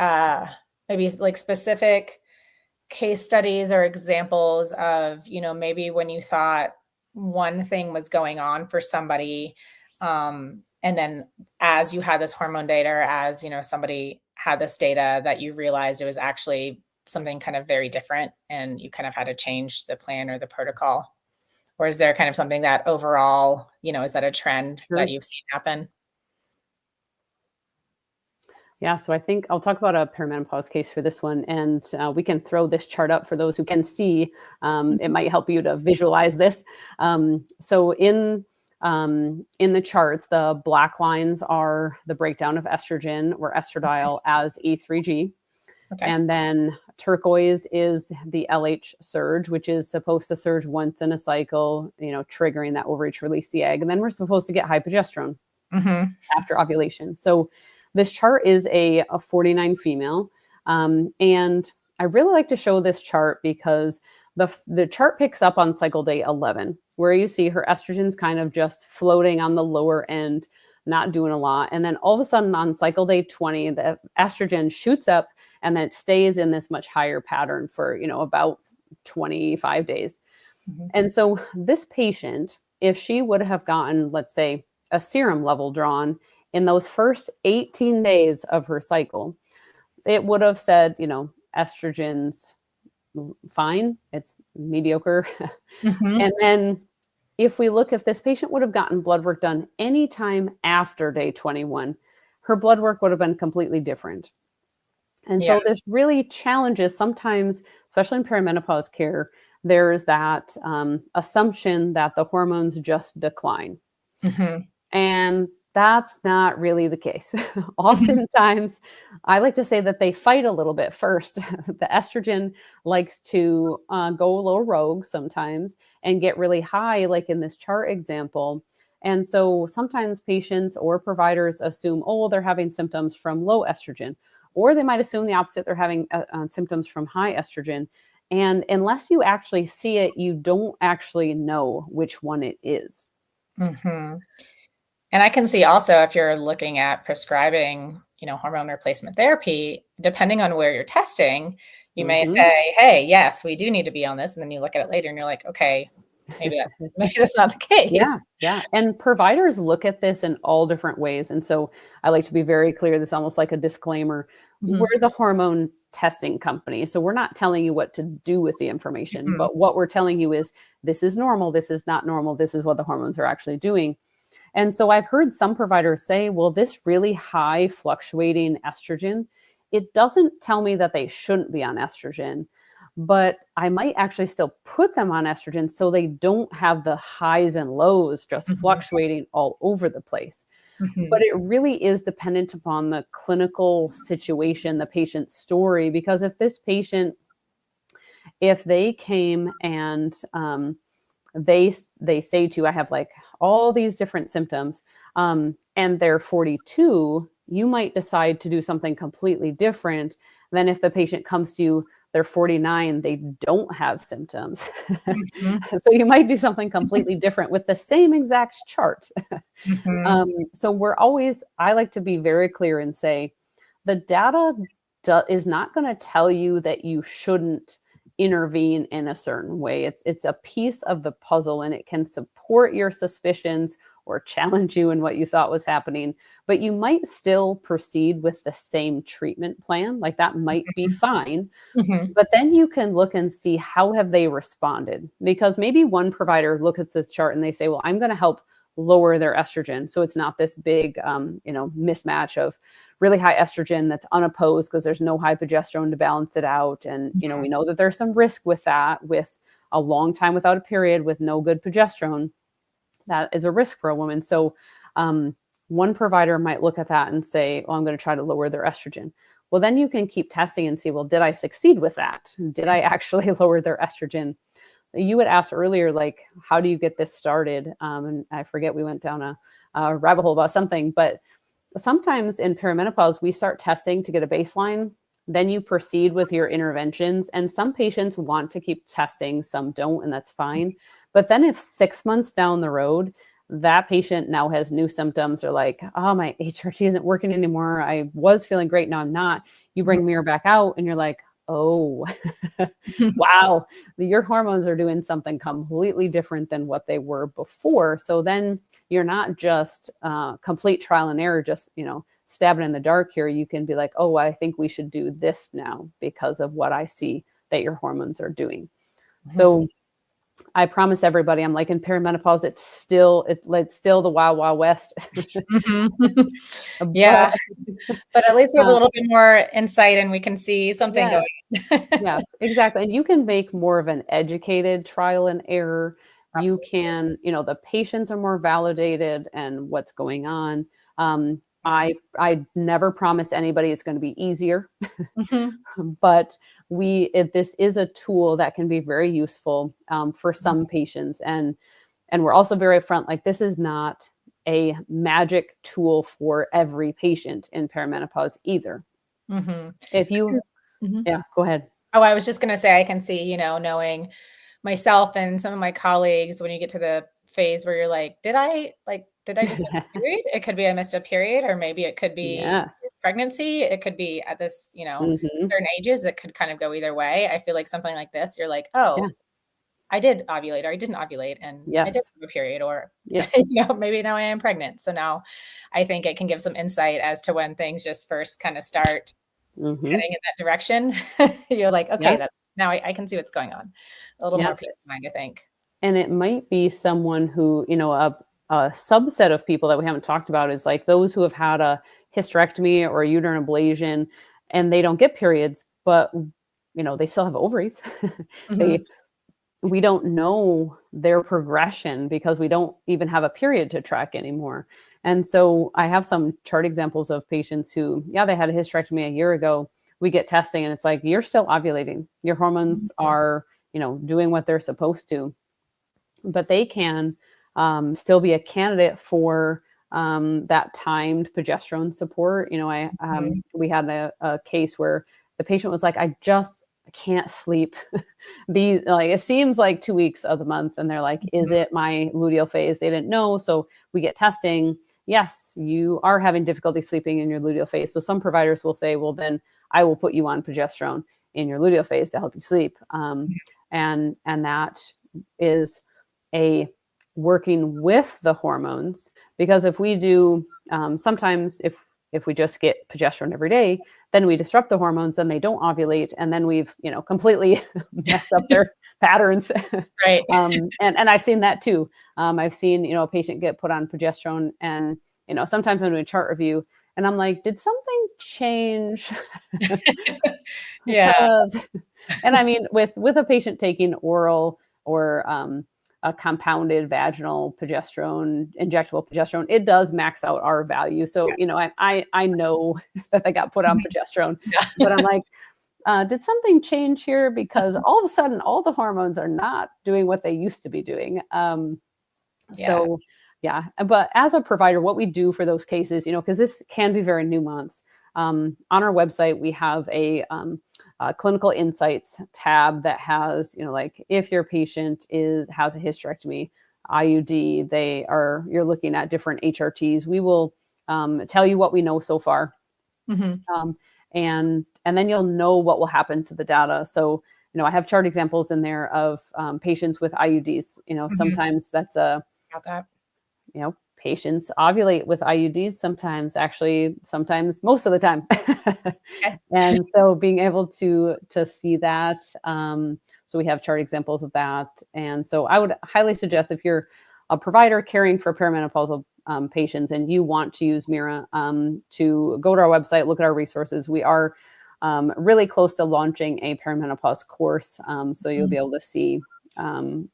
like specific case studies or examples of, maybe when you thought one thing was going on for somebody, and then as you had this hormone data, or as, somebody had this data, that you realized it was actually something kind of very different and you kind of had to change the plan or the protocol? Or is there kind of something that overall, is that a trend that Sure. you've seen happen? Yeah, so I think I'll talk about a perimenopause case for this one, and we can throw this chart up for those who can see. It might help you to visualize this. So in the charts, the black lines are the breakdown of estrogen or estradiol as E3G. Okay. And then turquoise is the LH surge, which is supposed to surge once in a cycle, triggering that ovary to release the egg. And then we're supposed to get high progesterone after ovulation. So this chart is a 49 female. And I really like to show this chart because the chart picks up on cycle day 11, where you see her estrogen's kind of just floating on the lower end, not doing a lot. And then all of a sudden on cycle day 20, the estrogen shoots up and then it stays in this much higher pattern for, about 25 days. And so this patient, if she would have gotten, let's say, a serum level drawn in those first 18 days of her cycle, it would have said, estrogen's fine, it's mediocre. And then if we look, if this patient would have gotten blood work done anytime after day 21, her blood work would have been completely different. And so this really challenges sometimes, especially in perimenopause care, there's that assumption that the hormones just decline. And that's not really the case. Oftentimes, I like to say that they fight a little bit first. The estrogen likes to go a little rogue sometimes and get really high, like in this chart example. And so sometimes patients or providers assume, oh, they're having symptoms from low estrogen, or they might assume the opposite, they're having symptoms from high estrogen. And unless you actually see it, you don't actually know which one it is. And I can see also, if you're looking at prescribing, hormone replacement therapy, depending on where you're testing, you may say, hey, yes, we do need to be on this. And then you look at it later and you're like, okay, maybe that's not the case. Yeah. And providers look at this in all different ways. And so I like to be very clear. This is almost like a disclaimer. We're the hormone testing company. So we're not telling you what to do with the information, but what we're telling you is this is normal. This is not normal. This is what the hormones are actually doing. And so I've heard some providers say, well, this really high fluctuating estrogen, it doesn't tell me that they shouldn't be on estrogen, but I might actually still put them on estrogen so they don't have the highs and lows just fluctuating all over the place. But it really is dependent upon the clinical situation, the patient's story, because if this patient, if they came and they say to you, I have like all these different symptoms, and they're 42, you might decide to do something completely different than if the patient comes to you, they're 49, they don't have symptoms. So you might do something completely different with the same exact chart. So I like to be very clear and say, the data is not going to tell you that you shouldn't intervene in a certain way. It's a piece of the puzzle, and it can support your suspicions or challenge you in what you thought was happening, but you might still proceed with the same treatment plan. Like that might be fine, but then you can look and see how have they responded, because maybe one provider looks at this chart and they say, well, I'm going to help lower their estrogen. So it's not this big, mismatch of really high estrogen that's unopposed because there's no high progesterone to balance it out. And, we know that there's some risk with that, with a long time without a period, with no good progesterone. That is a risk for a woman. So one provider might look at that and say, well, I'm going to try to lower their estrogen. Well, then you can keep testing and see, well, did I succeed with that? Did I actually lower their estrogen? You had asked earlier, like, how do you get this started? And I forget, we went down a rabbit hole about something, but sometimes in perimenopause, we start testing to get a baseline. Then you proceed with your interventions. And some patients want to keep testing, some don't, and that's fine. But then if 6 months down the road, that patient now has new symptoms, they're like, oh, my HRT isn't working anymore. I was feeling great. Now I'm not. You bring Mira back out and you're like, oh, wow, your hormones are doing something completely different than what they were before. So then you're not just complete trial and error, just, stabbing in the dark here. You can be like, oh, I think we should do this now because of what I see that your hormones are doing. So I promise everybody, I'm like, in perimenopause, it's still the wild, wild west. Yeah. But at least we have a little bit more insight and we can see something going. Yes, exactly. And you can make more of an educated trial and error. Absolutely. You can, the patients are more validated and what's going on. I never promise anybody it's going to be easier, but this is a tool that can be very useful for some patients. And we're also very upfront, like, this is not a magic tool for every patient in perimenopause either. If you, yeah, go ahead. Oh, I was just going to say, I can see, knowing myself and some of my colleagues, when you get to the phase where you're like, did I just miss a period? It could be I missed a period, or maybe it could be pregnancy. It could be at this, certain ages. It could kind of go either way. I feel like something like this, you're like, oh, I did ovulate, or I didn't ovulate, and I did have a period, or maybe now I am pregnant. So now I think it can give some insight as to when things just first kind of start heading in that direction. You're like, okay, that's now I can see what's going on. A little more peace of mind, I think. And it might be someone who, a subset of people that we haven't talked about is like those who have had a hysterectomy or a uterine ablation and they don't get periods, but they still have ovaries. We don't know their progression because we don't even have a period to track anymore. And so I have some chart examples of patients who, they had a hysterectomy a year ago. We get testing and it's like, you're still ovulating. Your hormones are, doing what they're supposed to, but they can still be a candidate for that timed progesterone support. We had a case where the patient was like, I can't sleep. It seems like 2 weeks of the month. And they're like, is it my luteal phase? They didn't know. So we get testing. Yes, you are having difficulty sleeping in your luteal phase. So some providers will say, well, then I will put you on progesterone in your luteal phase to help you sleep. And that is a working with the hormones, because if we do, sometimes if we just get progesterone every day, then we disrupt the hormones, then they don't ovulate. And then we've, completely messed up their patterns. Right. And I've seen that too. I've seen, a patient get put on progesterone and, sometimes I'm doing a chart review and I'm like, did something change? And I mean, with a patient taking oral or, a compounded vaginal progesterone, injectable progesterone, it does max out our value. So, I know that they got put on progesterone, but I'm like, did something change here? Because all of a sudden, all the hormones are not doing what they used to be doing. So, but as a provider, what we do for those cases, because this can be very nuanced. On our website, we have a clinical insights tab that has, like if your patient has a hysterectomy, IUD, you're looking at different HRTs. We will tell you what we know so far, and then you'll know what will happen to the data. So, I have chart examples in there of patients with IUDs. Sometimes that's patients ovulate with IUDs sometimes, most of the time. And so being able to see that, so we have chart examples of that. And so I would highly suggest, if you're a provider caring for perimenopausal patients and you want to use Mira, to go to our website, look at our resources. We are really close to launching a perimenopause course. So you'll be able to see how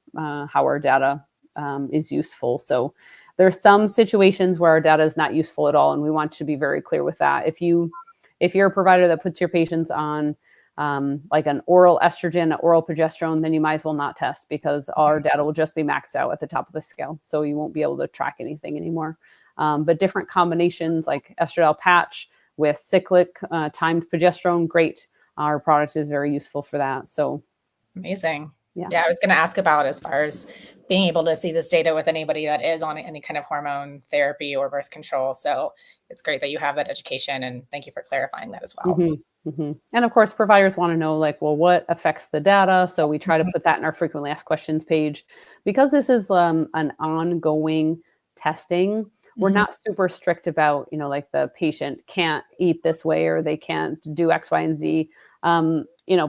our data is useful. So there's some situations where our data is not useful at all. And we want to be very clear with that. If you if you're a provider that puts your patients on like an oral estrogen, an oral progesterone, then you might as well not test, because our data will just be maxed out at the top of the scale. So you won't be able to track anything anymore. But different combinations like estradiol patch with cyclic timed progesterone, great. Our product is very useful for that. So amazing. Yeah. I was going to ask about as far as being able to see this data with anybody that is on any kind of hormone therapy or birth control. So it's great that you have that education, and thank you for clarifying that as well. And of course, providers want to know, like, well, what affects the data? So we try to put that in our frequently asked questions page, because this is an ongoing testing. We're not super strict about, like the patient can't eat this way or they can't do X, Y, and Z.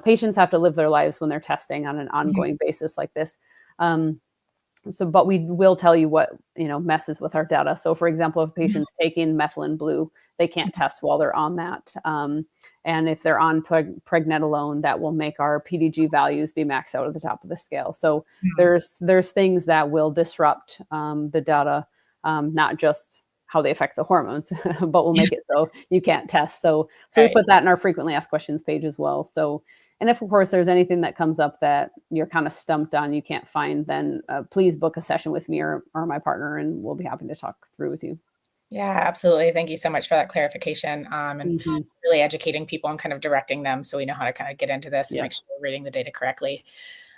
Patients have to live their lives when they're testing on an ongoing basis like this. But we will tell you what, messes with our data. So for example, if a patient's taking methylene blue, they can't test while they're on that. And if they're on pregnenolone, that will make our PDG values be maxed out at the top of the scale. So there's things that will disrupt the data, not just how they affect the hormones, but will make it so you can't test. So we put that in our frequently asked questions page as well. So, and if of course there's anything that comes up that you're kind of stumped on, you can't find, then please book a session with me or my partner, and we'll be happy to talk through with you. Yeah, absolutely. Thank you so much for that clarification, and really educating people and kind of directing them so we know how to kind of get into this and make sure we're reading the data correctly.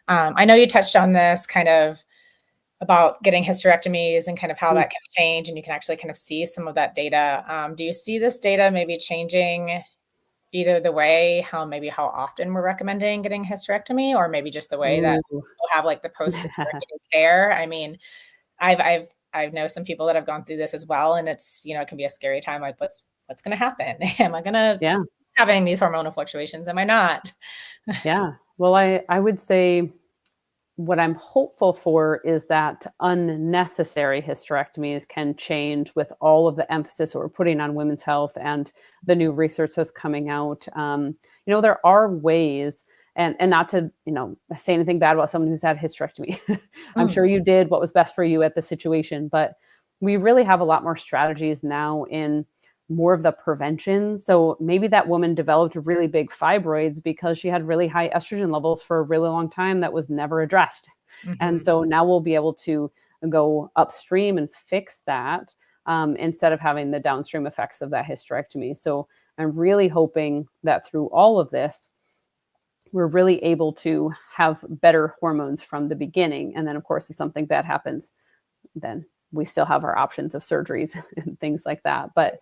I know you touched on this kind of about getting hysterectomies and kind of how that can change, and you can actually kind of see some of that data. Do you see this data maybe changing either the way how often we're recommending getting hysterectomy, or maybe just the way that we'll have like the post-hysterectomy care? I mean, I know some people that have gone through this as well, and it's, it can be a scary time. Like, what's going to happen? Am I going to having these hormonal fluctuations? Am I not? Yeah. Well, I would say what I'm hopeful for is that unnecessary hysterectomies can change with all of the emphasis that we're putting on women's health and the new research that's coming out. There are ways, and not to, say anything bad about someone who's had hysterectomy. I'm sure you did what was best for you at the situation, but we really have a lot more strategies now in more of the prevention. So maybe that woman developed really big fibroids because she had really high estrogen levels for a really long time that was never addressed. And so now we'll be able to go upstream and fix that instead of having the downstream effects of that hysterectomy. So I'm really hoping that through all of this, we're really able to have better hormones from the beginning. And then of course, if something bad happens, then we still have our options of surgeries and things like that. But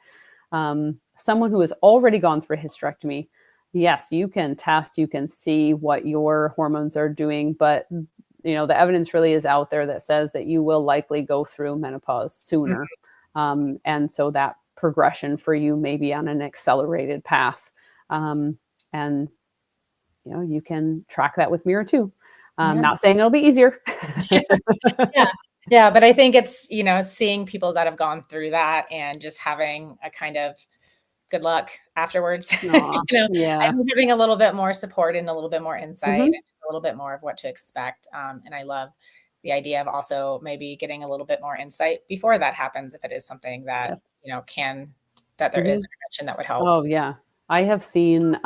someone who has already gone through a hysterectomy, yes, you can test, you can see what your hormones are doing, but the evidence really is out there that says that you will likely go through menopause sooner. And so that progression for you may be on an accelerated path. And you can track that with Mira too. Not saying it'll be easier. Yeah, but I think it's, seeing people that have gone through that and just having a kind of good luck afterwards. I'm having a little bit more support and a little bit more insight and a little bit more of what to expect. And I love the idea of also maybe getting a little bit more insight before that happens, if it is something that, that there is intervention that would help. Oh yeah. I have seen,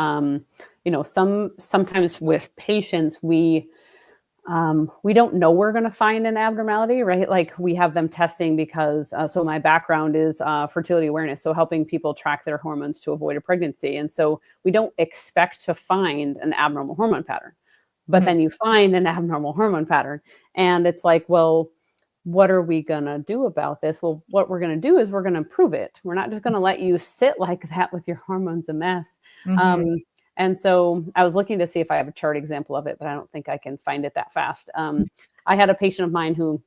sometimes with patients, we don't know we're going to find an abnormality, right? Like we have them testing because, so my background is fertility awareness. So helping people track their hormones to avoid a pregnancy. And so we don't expect to find an abnormal hormone pattern, but then you find an abnormal hormone pattern and it's like, well, what are we going to do about this? Well, what we're going to do is we're going to improve it. We're not just going to let you sit like that with your hormones a mess. And so I was looking to see if I have a chart example of it, but I don't think I can find it that fast. I had a patient of mine who,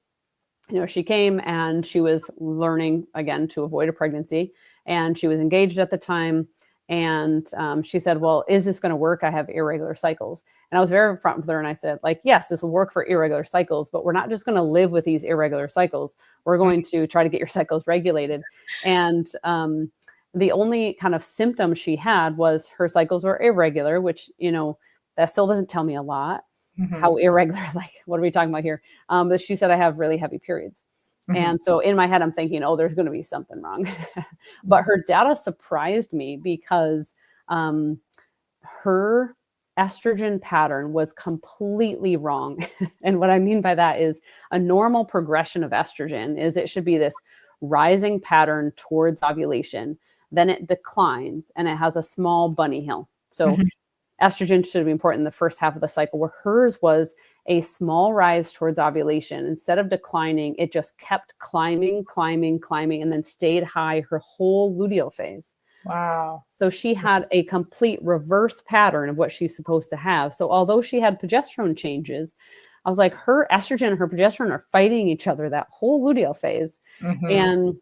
she came and she was learning again to avoid a pregnancy, and she was engaged at the time. And she said, well, is this going to work? I have irregular cycles. And I was very upfront with her. And I said, like, yes, this will work for irregular cycles, but we're not just going to live with these irregular cycles. We're going to try to get your cycles regulated. And the only kind of symptom she had was her cycles were irregular, which, that still doesn't tell me a lot. How irregular, like, what are we talking about here? But she said, I have really heavy periods. And so in my head, I'm thinking, oh, there's going to be something wrong. But her data surprised me because her estrogen pattern was completely wrong. And what I mean by that is a normal progression of estrogen is it should be this rising pattern towards ovulation. Then it declines and it has a small bunny hill. So estrogen should be important in the first half of the cycle, where hers was a small rise towards ovulation. Instead of declining, it just kept climbing, and then stayed high her whole luteal phase. Wow. So she had a complete reverse pattern of what she's supposed to have. So although she had progesterone changes, I was like, her estrogen and her progesterone are fighting each other that whole luteal phase. And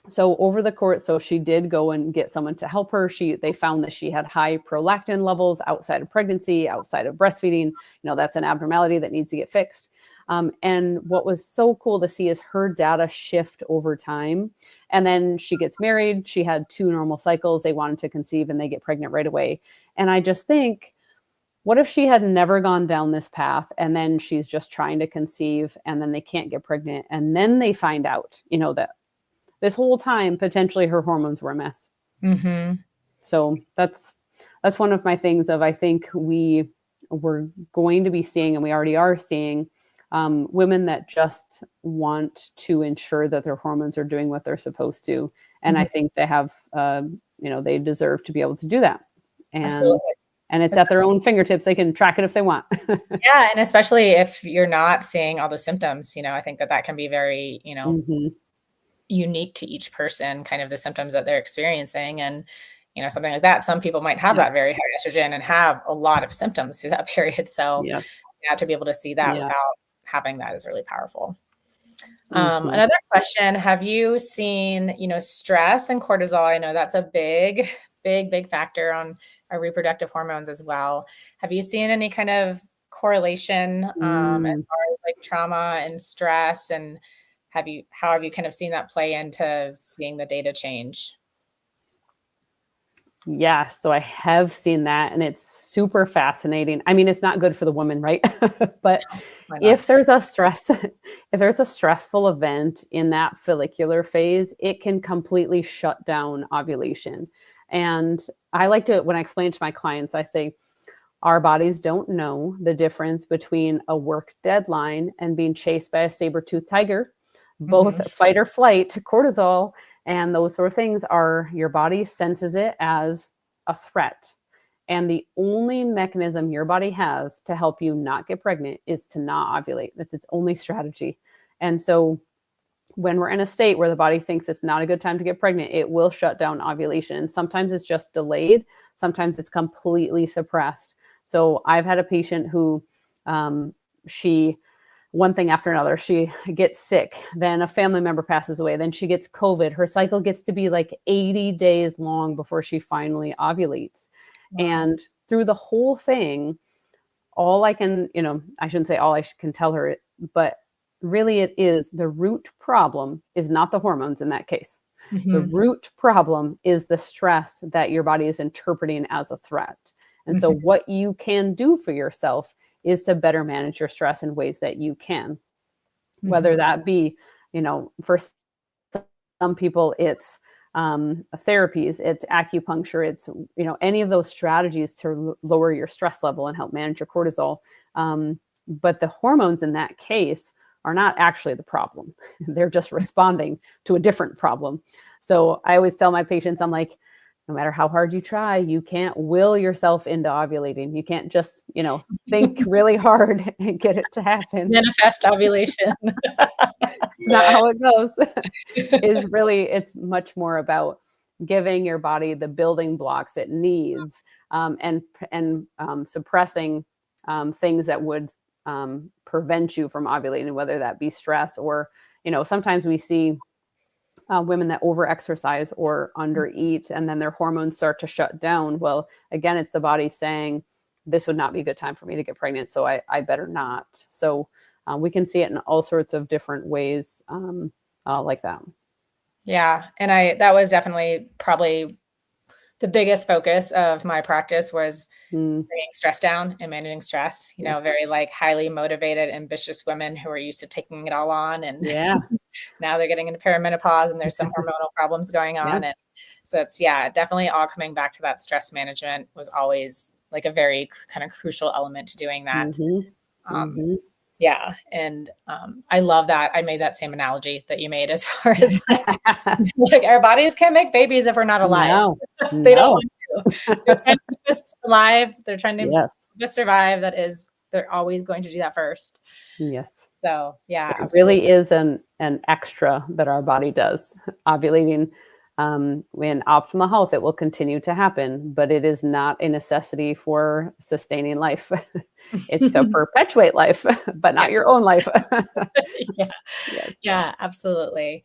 so over the course, so she did go and get someone to help her. They found that she had high prolactin levels outside of pregnancy, outside of breastfeeding. That's an abnormality that needs to get fixed. And what was so cool to see is her data shift over time. And then she gets married. She had 2 normal cycles. They wanted to conceive and they get pregnant right away. And I just think, what if she had never gone down this path and then she's just trying to conceive and then they can't get pregnant and then they find out, that this whole time potentially her hormones were a mess. So that's one of my things of, I think we're going to be seeing, and we already are seeing, women that just want to ensure that their hormones are doing what they're supposed to. And I think they have, they deserve to be able to do that. And it's at their own fingertips. They can track it if they want. Yeah. And especially if you're not seeing all the symptoms, I think that can be very, unique to each person, kind of the symptoms that they're experiencing. And, something like that, some people might have that very high estrogen and have a lot of symptoms through that period. So to be able to see that without having that is really powerful. Another question, have you seen, stress and cortisol? I know that's a big factor on our reproductive hormones as well. Have you seen any kind of correlation as far as like trauma and stress, and how have you kind of seen that play into seeing the data change? Yeah, so I have seen that, and it's super fascinating. I mean, it's not good for the woman, right? But if there's a stressful event in that follicular phase, it can completely shut down ovulation. And I like to, when I explain to my clients, I say, our bodies don't know the difference between a work deadline and being chased by a saber-toothed tiger. Both fight or flight, cortisol, and those sort of things your body senses it as a threat. And the only mechanism your body has to help you not get pregnant is to not ovulate. That's its only strategy. And so when we're in a state where the body thinks it's not a good time to get pregnant, it will shut down ovulation. And sometimes it's just delayed. Sometimes it's completely suppressed. So I've had a patient who one thing after another, she gets sick, then a family member passes away, then she gets COVID. Her cycle gets to be like 80 days long before she finally ovulates. Wow. And through the whole thing, all I can, I shouldn't say all I can tell her, but really it is the root problem is not the hormones in that case. The root problem is the stress that your body is interpreting as a threat. And so what you can do for yourself is to better manage your stress in ways that you can, whether that be, for some people, it's therapies, it's acupuncture, it's, any of those strategies to lower your stress level and help manage your cortisol. But the hormones in that case are not actually the problem. They're just responding to a different problem. So I always tell my patients, I'm like, no matter how hard you try, you can't will yourself into ovulating. You can't just, think really hard and get it to happen. Manifest ovulation. It's not how it goes. It's much more about giving your body the building blocks it needs, and suppressing things that would prevent you from ovulating, whether that be stress or, sometimes we see women that overexercise or undereat, and then their hormones start to shut down. Well, again, it's the body saying, this would not be a good time for me to get pregnant, so I better not. So we can see it in all sorts of different ways like that. Yeah. And that was definitely probably the biggest focus of my practice was Mm, bringing stress down and managing stress, yes. very like highly motivated, ambitious women who are used to taking it all on. And Yeah. now they're getting into perimenopause and there's some hormonal problems going on. Yeah. And so it's, definitely all coming back to that stress management was always like a very kind of crucial element to doing that. Mm-hmm. Yeah. And I love that. I made that same analogy that you made as far as like our bodies can't make babies if we're not alive. No, They don't no. want to. They're trying to keep us alive. They're trying to Yes. keep us survive. They're always going to do that first. Yes. So yeah, It absolutely. really is an extra that our body does. Ovulating in optimal health, it will continue to happen, but it is not a necessity for sustaining life. It's to perpetuate life, but not your own life. Yeah. Yes. Yeah, absolutely.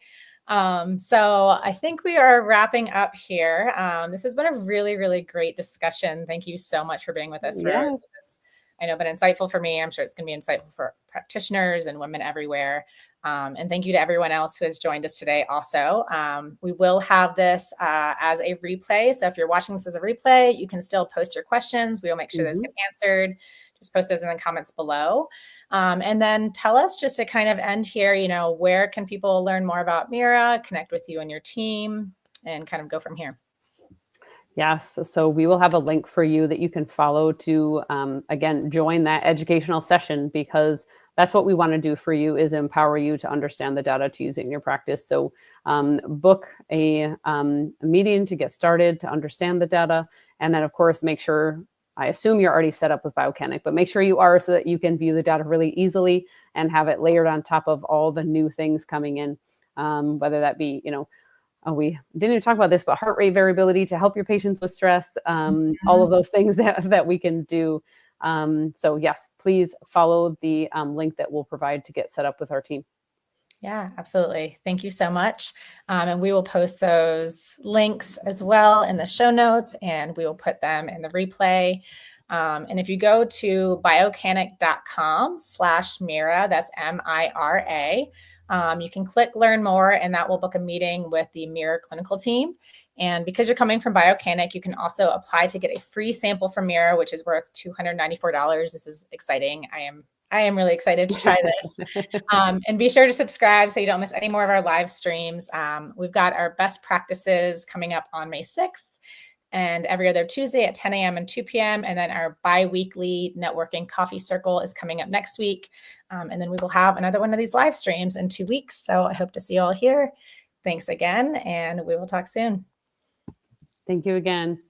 So I think we are wrapping up here. This has been a really, really great discussion. Thank you so much for being with us. Yes. I know, been insightful for me. I'm sure it's going to be insightful for practitioners and women everywhere. And thank you to everyone else who has joined us today also. We will have this as a replay. So if you're watching this as a replay, you can still post your questions. We will make sure those get answered. Just post those in the comments below. And then tell us, just to kind of end here, where can people learn more about Mira, connect with you and your team, and kind of go from here? Yes. So we will have a link for you that you can follow to, again, join that educational session, because that's what we want to do for you, is empower you to understand the data to use it in your practice. So book a meeting to get started, to understand the data. And then, of course, make sure, I assume you're already set up with Biocanic, but make sure you are, so that you can view the data really easily and have it layered on top of all the new things coming in, whether that be, we didn't even talk about this, but heart rate variability to help your patients with stress, all of those things that we can do. So yes, please follow the link that we'll provide to get set up with our team. Yeah, absolutely. Thank you so much. And we will post those links as well in the show notes, and we will put them in the replay. And if you go to biocanic.com/Mira, that's MIRA, you can click learn more, and that will book a meeting with the Mira clinical team. And because you're coming from Biocanic, you can also apply to get a free sample from Mira, which is worth $294. This is exciting. I am really excited to try this. And be sure to subscribe so you don't miss any more of our live streams. We've got our best practices coming up on May 6th and every other Tuesday at 10 a.m. and 2 p.m. And then our bi-weekly networking coffee circle is coming up next week. And then we will have another one of these live streams in 2 weeks. So I hope to see you all here. Thanks again, and we will talk soon. Thank you again.